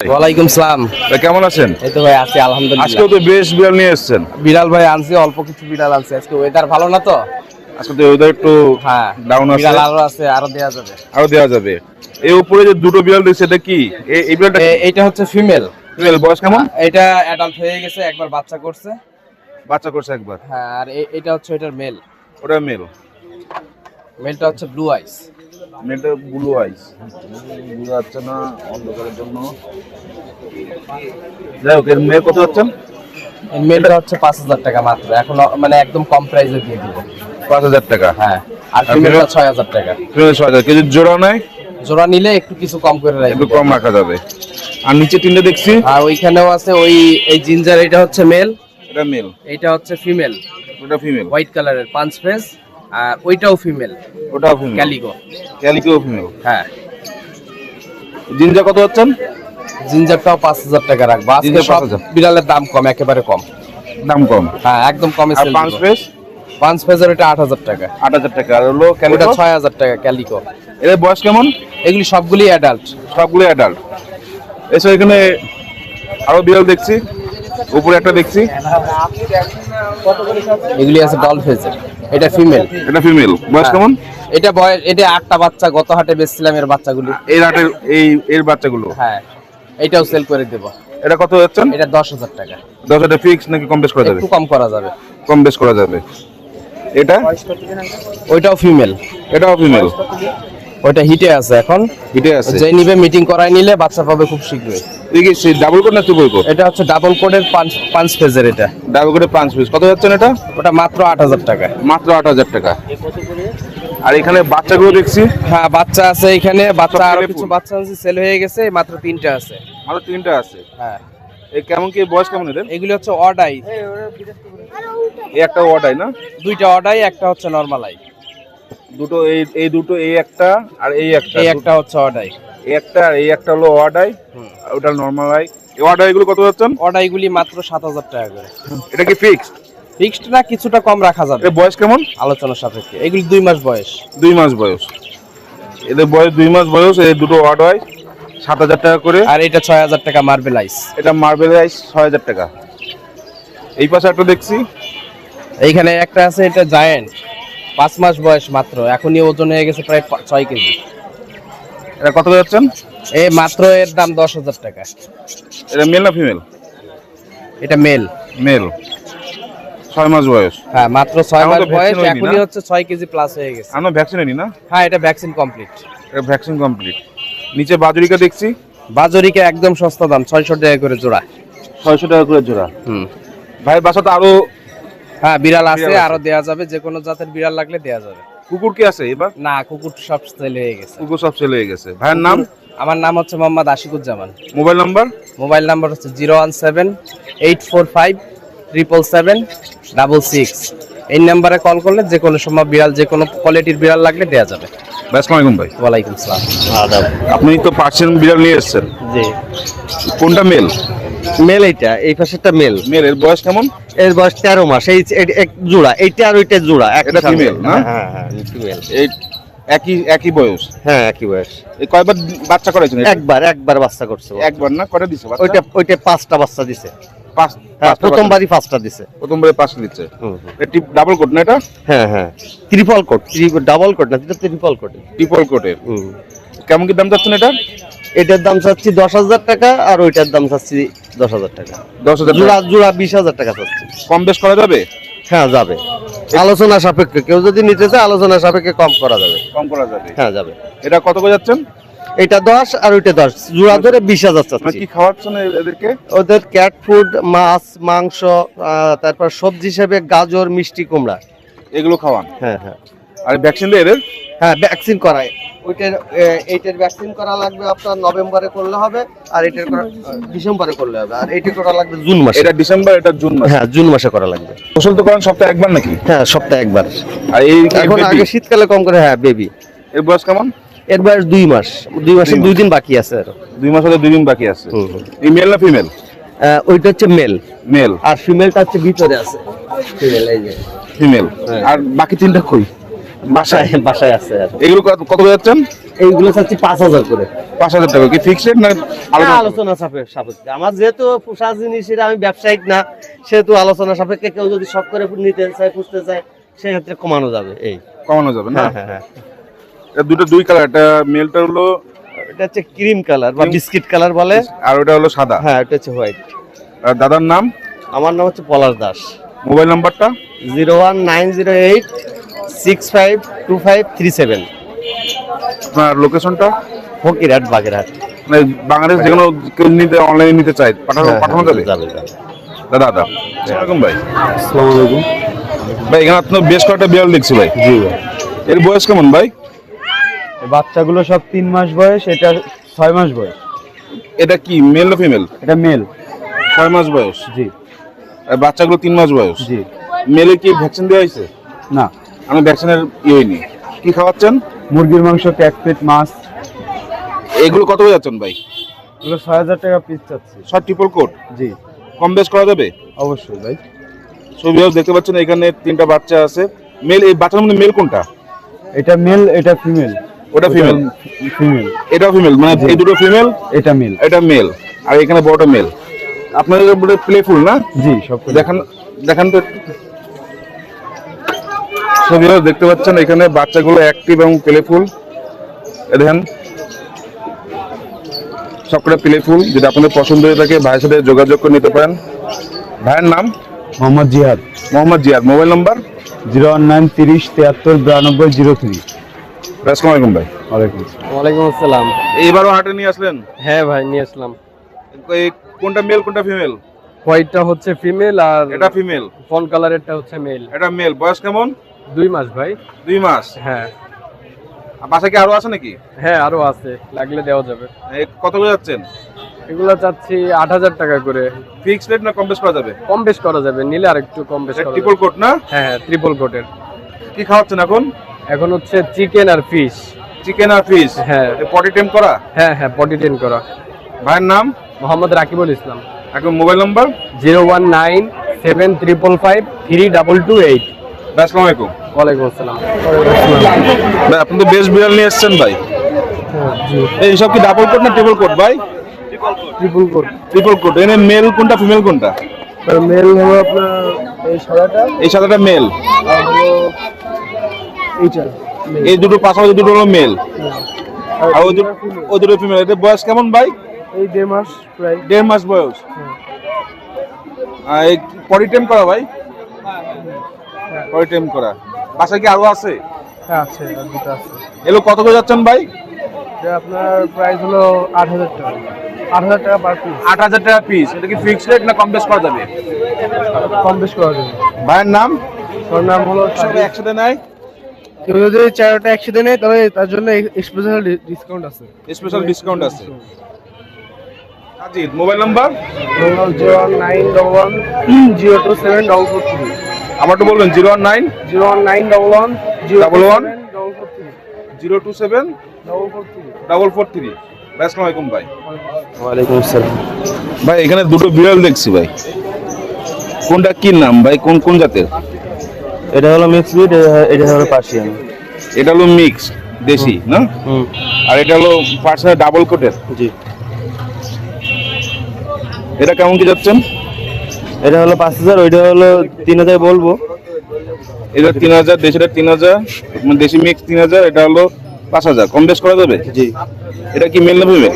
ওয়ালাইকুম সালাম। কেমন আছেন? এই তো ভাই আছি আলহামদুলিল্লাহ। আজকে তো বেশ বিড়াল নিয়ে এসেছেন। বিড়াল ভাই আনছি, অল্প কিছু বিড়াল আনছি। আজকে ওয়েদার ভালো না তো। আজকে তো ওয়েদার একটু হ্যাঁ, ডাউন আছে। বিড়াল আরো আছে, আরো দেয়া যাবে। আরো দেওয়া যাবে। এই উপরে যে দুটো বিড়াল দিচ্ছে এটা কি? এই বিড়ালটা এইটা হচ্ছে ফিমেল। ফিমেল, বয়স কেমন? এটা অ্যাডাল্ট হয়ে গেছে, একবার বাচ্চা করছে। বাচ্চা করছে একবার। হ্যাঁ, আর এটা হচ্ছে এটার মেল। ওটা মেল। মেলটা হচ্ছে ব্লু আইস। মেলটা ব্লু আইস। বুঝা যাচ্ছে না অন্ধকারের জন্য। যাই হোক, এর মেল কত যাচ্ছেন? মেলটা হচ্ছে 5000 টাকা মাত্র। এখন মানে একদম কম প্রাইসে দিয়ে দিব। 5000 টাকা। হ্যাঁ, আর ফিমেলটা 6000 টাকা। ফিমেল 6000। কেজি জোড়া নাই? জোড়া নিলে একটু কিছু কম করে একটু রাখবে। কম রাখা যাবে। আর নিচে তিনটে দেখছি। আর ওইখানেও আছে এই জিঞ্জার, এটা হচ্ছে মেল। এটা মেল। এটা হচ্ছে ফিমেল। ওটা ফিমেল। হোয়াইট কালারের পাঁচ ফেস। আর ওইটাও ফিমেল। ওটাও ফিমেল। ক্যালিকো। Calico female. হ্যাঁ, জিঞ্জা কত যাচ্ছেন? জিঞ্জারটাও 5000 টাকা রাখবো। আজকে জিঞ্জার সব 5000 বিড়ালের দাম কম, একেবারে কম। দাম কম। হ্যাঁ, একদম কমে আর সেল পাঁচ দিব। পেস পাঁচ ফেজের এটা 8000 টাকা। 8000 টাকা। আর হলো ওটা ক্যালিকো 6000 টাকা ক্যালিকো। এর বয়স কেমন? এগুলি সবগুলি অ্যাডাল্ট। সবগুলো অ্যাডাল্ট। এসো, এখানে আরো বিড়াল দেখছি। উপরে একটা দেখছি। এগুলি আছে ডল ফেজের। এটা ফিমেল। এটা ফিমেল। বয়স কেমন? এটা 8টা বাচ্চা গত হাটে বেচছিলাম এর বাচ্চাগুলি। এই রাটের এর বাচ্চাগুলো। হ্যাঁ, এটাও সেল করে দেব। এটা কত যাচ্ছেন? এটা 10000 টাকা। 10,000 ফিক্স নাকি কম বেশ করা যাবে? একটু কম করা যাবে। কম বেশ করা যাবে। এটা ওইটাও ফিমেল। এটাও ফিমেল। ওইটা হিটে আছে এখন। হিটে আছে। যে নিবে মিটিং করায় নিলে বাচ্চা পাবে খুব শীঘ্রই। এই কি ডাবল কোড না ট্রিপল কোড? এটা হচ্ছে ডাবল কোডের পাঁচ ফেজের। এটা ডাবল কোডে 5 পিস। কত যাচ্ছেন এটা? ওটা মাত্র 8000 টাকা। মাত্র 8000 টাকা। আর এখানে বাচ্চাগুলো দেখছি। হ্যাঁ, বাচ্চা আছে এখানে। বাচ্চা আরো ছেলে কিছু ফুল। বাচ্চা আছে, সেল হয়ে গেছে। মাত্র 3টা আছে। আরো 3টা আছে। হ্যাঁ, এই কেমন কি বয়স কেমন এদের? এগুলি হচ্ছে অডাই। এই একটা ওয়াটাই না? দুইটা অডাই, একটা হচ্ছে নরমাল আই। দুটো এই দুটো, এই একটা আর এই একটা। এই একটা হচ্ছে অডাই। এই একটা আর এই একটা হলো ওয়াটাই। আর ওটা নরমাল আই। এই ওয়াটাই গুলো কত যাচ্ছেন? অডাইগুলি মাত্র 7000 টাকা করে। এটা কি ফিক্সড? ফিক্সড না, কিছুটা কম রাখা যাবে এর বয়স কেমন? আলোচনা সাপেক্ষে। এগুলি 2 মাস বয়স। 2 মাস বয়স। এদের বয়স 2 মাস বয়স। এই দুটো ওয়াটাই 7000 টাকা করে। আর এটা 6000 টাকা মার্বেল আইস। এটা মার্বেল আইস 6000 টাকা। এই পাশে একটা দেখছি। এইখানে একটা আছে, এটা জায়ান্ট। 5 মাস বয়স মাত্র। এখনই ওজন হয়ে গেছে প্রায় 6 কেজি। এটা কত যাচ্ছেন? এই মাত্র এর দাম 10000 টাকা। এটা মেল না ফিমেল? এটা মেল। মেল। 6 মাস বয়স। হ্যাঁ, মাত্র 6 এখন মাস তো বয়স। vaccine হয়নি এখনই না? হচ্ছে 6 কেজি প্লাস হয়ে গেছে। আমরা ভ্যাকসিন নিই না? হ্যাঁ, এটা ভ্যাকসিন কমপ্লিট। এটা ভ্যাকসিন কমপ্লিট। নিচে বাজুরিকা দেখছি। বাজরিকা একদম সস্তা দাম, 600 টাকা করে জোড়া। 600 টাকা করে জোড়া। ভাই বাসাতে আরো হ্যাঁ, বিড়াল আছে, বিড়াল আছে। আরো দেয়া যাবে। যে কোনো জাতের বিড়াল লাগলে দেয়া যাবে। কুকুর কি আছে এবার? না, কুকুর সব সেল হয়ে গেছে। কুকুর সব চলে গেছে। ভাইয়ের নাম? আমার নাম হচ্ছে Mohammad Ashikuzzaman. Mobile number? Mobile number হচ্ছে 017-845-77766। এই নাম্বারে কল করলে যে কোনো সময় বিড়াল, যে কোনো কোয়ালিটির বিড়াল লাগলে দেয়া যাবে। আসসালামু আলাইকুম ভাই। ওয়ালাইকুম সালাম। আদাব। আপনি তো পার্সিয়ান বিড়াল নিয়ে এসেছেন। জি, কোনটা মেল? মেল। এইটা এই পাশেরটা মেল। মেল। এর বয়স কেমন? এর বয়স 13 মাস। এক জোড়া, এইটা আর ওইটা জোড়া। এটা female, না? হ্যাঁ হ্যাঁ, ফিমেল। এই একই বয়স। হ্যাঁ, একই বয়স। এই কয়বার বাচ্চা করাইছেন? একবার বাচ্চা করছে। একবার না? কটা দিছে বাচ্চা? ওইটা 5টা বাচ্চা দিছে। হ্যাঁ, পাঁচটা প্রথমবারই 5টা দিছে। বাচ্চা। প্রথমবারে 5টা দিচ্ছে। এটি ডাবল কোট না? এটা হ্যাঁ হ্যাঁ, ট্রিপল কোট। ডাবল কোট না, এটা ট্রিপল কোট। ট্রিপল কোটের। কেমন কি দাম যাচ্ছেন এটা? এটার দাম চাচ্ছি 10,000 টাকা, আর ওইটার দাম চাচ্ছি 10,000 টাকা। 10,000 জোড়া টাকা। জোড়া 20,000 টাকা চাচ্ছি। কম বেশ করা যাবে? হ্যাঁ, যাবে। আলোচনা সাপেক্ষে, কেউ যদি নিতে চায় আলোচনা সাপেক্ষে কম করা যাবে। কম করা যাবে। হ্যাঁ, যাবে। এটা কত করে যাচ্ছেন? এটা 10 আর ওইটা 10, জোড়া ধরে 20,000 মানে চাচ্ছি। কি খাওয়াচ্ছেন এদেরকে? ওদের ক্যাট ফুড, মাছ, মাংস, তারপর সবজি হিসেবে গাজর, মিষ্টি কুমড়া, এগুলো খাওয়ান? হ্যাঁ হ্যাঁ আর ভ্যাকসিন দেয় এদের? হ্যাঁ, ভ্যাকসিন করায়। এইটার ভ্যাকসিন করা লাগবে আপনার নভেম্বরে করলে হবে, আর এইটার ডিসেম্বরে করলে হবে, আর এইটা করা লাগবে জুন মাসে। এটা ডিসেম্বর, এটা জুন মাস। হ্যাঁ, জুন মাসে করা লাগবে। গোসল তো করেন সপ্তাহে একবার নাকি? হ্যাঁ, সপ্তাহে একবার। আর এই এখন আগে শীতকালে কম করে। হ্যাঁ, বেবি। এর বয়স কেমন? এর বয়স 2 মাস। 2 মাসে 2 দিন বাকি আছে আর। 2 মাস হতে 2 দিন বাকি আছে। এই মেল না ফিমেল? ওইটা হচ্ছে মেল। মেল। আর ফিমেলটা হচ্ছে ভিতরে আছে। ফিমেল, এই যে ফিমেল। আর বাকি 3টা কই? বাসায় আছে আর। এগুলো কত করে যাচ্ছেন? এইগুলো চাচ্ছি 5,000 করে। 5,000 টাকা কি ফিক্সড রেট না আলোচনা সাপেক্ষে। আমার যেহেতু পোষা জিনিস, এটা আমি ব্যবসায়িক না, সেহেতু আলোচনা সাপেক্ষে কেউ যদি শখ করে নিতে চায়, পুষতে চায়, সেক্ষেত্রে কমানো যাবে। এই কমানো যাবে না? হ্যাঁ হ্যাঁ। দুটো দুই কালার, একটা মেলটা হলো এটা হচ্ছে ক্রিম কালার বা বিস্কিট কালার বলে, আর ওটা হলো সাদা। হ্যাঁ এটা হচ্ছে হোয়াইট। আর দাদার নাম? আমার নাম হচ্ছে পলাশ দাস। মোবাইল নাম্বারটা? 01908652537। আপনার লোকেশনটা? ফকিরহাট, বাগেরহাট। মানে বাংলাদেশ যে কোনো কেউ নিতে, অনলাইনে নিতে চায়, পাঠানো যাবে? যাবে। দাদা আসসালামু ভাই। আসসালামু আলাইকুম ভাই, এখানে আপনার বেশ কয়েকটা বিড়াল দেখছি ভাই। জি ভাই। এর বয়স কেমন ভাই? বাচ্চাগুলো সব 3 মাস বয়স, এটা 6 মাস বয়স। এটা কি মেল না ফিমেল? এটা মেল। 6 মাস বয়স। জি আর বাচ্চাগুলো 3 মাস বয়স। জি। মেলে কি ভ্যাকসিন দেওয়া হয়েছে? না, আমি ভ্যাকসিনের হইনি। কি খাওয়াচ্ছেন? মুরগির মাংস, ক্যাটফিট, মাছ। এগুলো কত হয়ে যাচ্ছেন ভাই? এগুলো 6000 টাকা পিস চাচ্ছি। সব ট্রিপল কোট? জি কম বেশ করা যাবে? অবশ্যই ভাই। ছবি দেখতে পাচ্ছেন এখানে 3টা বাচ্চা আছে। মেল, এই বাচ্চার মধ্যে মেল কোনটা? এটা মেল, এটা ফিমেল। ওটা ফিমেল? ফিমেল। এটাও ফিমেল, মানে এই দুটো ফিমেল, এটা মেল। এটা মেল, আর এখানে বড়টা মেল। আপনাদের বলে প্লেফুল না? জি সব দেখান দেখান তো। ছবি দেখতে পাচ্ছেন এখানে বাচ্চাগুলো অ্যাক্টিভ এবং প্লেফুল। দেখেন সবকটা প্লেফুল। যদি আপনাদের পছন্দ হয়ে থাকে ভাইয়ের সাথে যোগাযোগ করে নিতে পারেন। ভাইয়ের নাম? মোহাম্মদ জিহাদ। মোহাম্মদ জিয়াদ। Mobile number? 01930730303। আসসালামু আলাইকুম ভাই। ওয়ালাইকুম ওয়ালাইকুম আসসালাম। এইবারও হাটে নিয়ে আসলেন? হ্যাঁ ভাই, নিয়ে আসলাম। এই কোনটা মেল কোনটা ফিমেল? হোয়াইটটা হচ্ছে ফিমেল আর এটা ফিমেল। ফন কালারেরটা হচ্ছে মেল। এটা মেল। বয়স কেমন? 2 মাস ভাই। 2 মাস। হ্যাঁ আর বাসায় কি আরো আছে নাকি? হ্যাঁ, আরো আছে, লাগলে দেওয়া যাবে। কত করে যাচ্ছেন? এগুলো চাচ্ছি 8000 টাকা করে। ফিক্সড রেট না কম বেশ করা যাবে? কম বেশ করা যাবে, নিলে আর একটু কম বেশ করা যাবে। ট্রিপল কোট না? হ্যাঁ ট্রিপল কোটের। কি খাওয়াচ্ছেন এখন? এখন হচ্ছে চিকেন আর ফিশ। চিকেন আর ফিশ? হ্যাঁ। পটি টেম করা? হ্যাঁ হ্যাঁ, পটি টেন করা। ভাইয়ের নাম? মোহাম্মদ রাকিবুল ইসলাম। এখন মোবাইল নাম্বার? 019733328। আসসালামু আলাইকুম। ওয়ালাইকুম আসসালাম। ভাই, আপনি তো বেশ বিড়াল নিয়ে এসেছেন ভাই। এই সব কি ডাবল কোট না ট্রিপল কোট ভাই? Triple quote. Triple quote. এনে মেল কোনটা ফিমেল কোনটা? মেল হলো আপনার এই সাদাটা, এই সাদাটা মেল, আর হলো এইটা। এই দুটো পাশাপাশি দুটো হলো মেল, আর ওই দুটো ফিমেল। এদের বয়স কেমন ভাই? এই 1.5 মাস প্রায়। 1.5 মাস বয়স। এই পটি টেম করা ভাই? পটি টেম করা। বাসায় কি আরো আছে? হ্যাঁ আছে, আর দুটো আছে। এগুলো কত করে যাচ্ছেন ভাই? এটা আপনার প্রাইস হলো 8000 টাকা। 8000 টাকা পার পিস। 8000 টাকা পিস। এটা কি ফিক্সড রেট না কম বেশ করা যাবে? কম বেশ করা যাবে। ভাইয়ের নাম? ওর নাম হলো সবাই একসাথে নেয়? কেউ যদি 4টা একসাথে নেয় তবে তার জন্য স্পেশাল ডিসকাউন্ট আছে। স্পেশাল ডিসকাউন্ট আছে। আজিদ, মোবাইল নাম্বার? 09111027443। আমারটা বলবেন। 019 01911027443। 027 443। আসসালামু আলাইকুম ভাই। ওয়ালাইকুম আসসালাম। ভাই, এখানে দুটো বিড়াল দেখছি ভাই। কোনটা কি নাম ভাই? কোন কোন জাতের? এটা হলো মিক্স ব্রিড, এটা হলো পার্সিয়ান। এটা হলো মিক্স দেশি না? আর এটা হলো পার্সিয়ান ডাবল কোটের। জি। এটা কেমন কি যাচ্ছেন? এটা হলো 5000, ওইটা হলো 3000 বলবো। এটা 3000, দেশিটা 3000, মানে দেশি মিক্স 3000, এটা হলো 5000। কম বেশ করা যাবে? জি। এটা কি মেল না ফিমেল?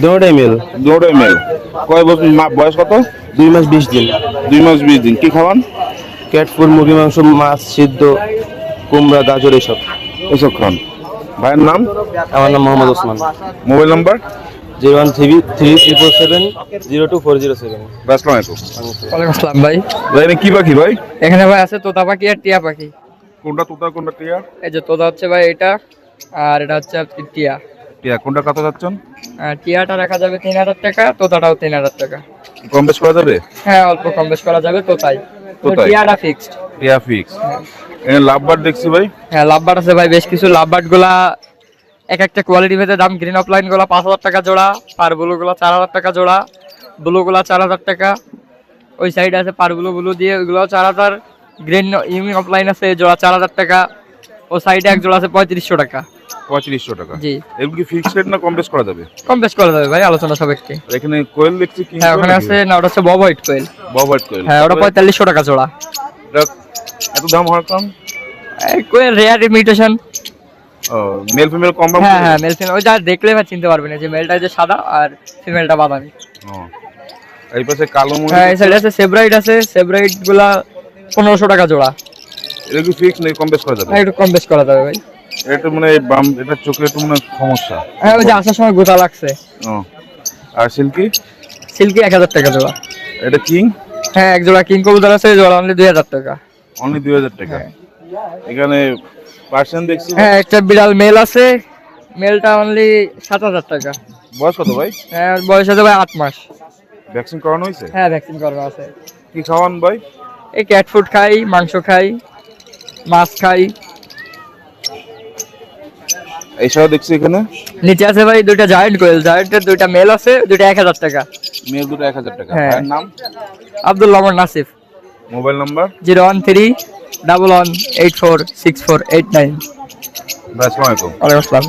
দুটোটাই মেল। দুটোই মেল। কয় বছর বয়স কত? 2 মাস 20 দিন। 2 মাস 20 দিন। কি খাওয়ান? ক্যাটফুড, মুরগি মাংস, মাছ সিদ্ধ, কুমড়া, গাজর এসব। এসব খান। ভাইয়ের নাম? আমার নাম মোহাম্মদ ওসমান। Mobile number? 0133347024007। আসসালামু আলাইকুম। ওয়ালাইকুম আসসালাম ভাই। ভাই, এটা কি পাখি ভাই? এখানে ভাই আছে তোতা পাখি আর টিয়া পাখি। কোনটা তোতা কোনটা টিয়া? এই যে তোতা হচ্ছে ভাই এটা, আর এটা হচ্ছে আপনার টিয়া। টিয়া কোনটা কত যাচ্ছেন? আর টিয়াটা রাখা যাবে 3000 টাকা, তোতাটাও 3000 টাকা। কম বেশ করা যাবে? হ্যাঁ অল্প কম বেশ করা যাবে তোতাই। তোতাই। টিয়াটা ফিক্সড। টিয়া ফিক্স। এখানে লাভবার্ড দেখছি ভাই। হ্যাঁ লাভবার্ড আছে ভাই, বেশ কিছু লাভবার্ড গুলা এক একটা কোয়ালিটি ভেদে দাম। গ্রিন অফলাইন গুলা 5000 টাকা জোড়া, পার ব্লু গুলা 4000 টাকা জোড়া, ব্লু গুলা 4000 টাকা। ওই সাইডে আছে পার ব্লু দিয়ে, ওইগুলো 4000। গ্রিন ইউনিক অফলাইন আছে জোড়া 4000 টাকা। ও সাইডে এক জোড়া আছে 3500 টাকা। 3500 টাকা। জি। এগুলো কি ফিক্সড রেট না কম বেশ করা যাবে? কম বেশ করা যাবে ভাই, আলোচনা সাপেক্ষে। আর এখানে কোয়েল দেখছি কি? হ্যাঁ ওখানে আছে না, ওটা হচ্ছে বব হোয়াইট কোয়েল। বব হোয়াইট কোয়েল। হ্যাঁ ওটা 4500 টাকা জোড়া। এটা এত দাম হওয়ার কারণ? এই কোয়েল রেয়ার ইমিটেশন। ও মেল ফিমেল কম দাম? হ্যাঁ হ্যাঁ মেল ফিমেল, ওই যা দেখলে ভাই চিনতে পারবেন যে মেলটা যে সাদা আর ফিমেলটা বাদামি। ও এই পাশে কালো ময়ূর। হ্যাঁ এই সাইডে আছে সেব্রাইট, আছে সেব্রাইট গুলা 1500 টাকা জোড়া। এটা কি ফিক্স নেই কম বেশ করা যাবে? হ্যাঁ একটু কম বেশ করা যাবে ভাই। এটা মানে বাম এটা চোখে একটু মানে সমস্যা। হ্যাঁ ওই যে আসার সময় গোটা লাগছে। ও আর সিল্কি? সিল্কি 1000 টাকা জোড়া। এটা কিং? হ্যাঁ এক জোড়া কিং কবুতর আছে, জোড়া অনলি 2000 টাকা। অনলি 2000 টাকা। এখানে পার্সেন্ট দেখছি। হ্যাঁ একটা বিড়াল মেল আছে, মেলটা অনলি 7000 টাকা। বয়স কত ভাই? হ্যাঁ বয়স আছে ভাই 8 মাস। ভ্যাকসিন করানো হয়েছে? হ্যাঁ ভ্যাকসিন করানো আছে। কি খাওয়ান ভাই? এই ক্যাট ফুড খাই, মাংস খাই, মাছ খাই। এইসব দেখছি এখানে নিচে আছে ভাই দুইটা জায়ান্ট কোয়েল, জায়ান্টের দুইটা মেল আছে, দুইটা 1000 টাকা। মেল দুটো 1000 টাকা। হ্যাঁ। ভাইয়ের নাম? আব্দুল্লাহ মোহাম্মদ নাসিফ। Mobile number? 01311846489। ভাই আসসালামু আলাইকুম। ওয়ালাইকুম আসসালাম।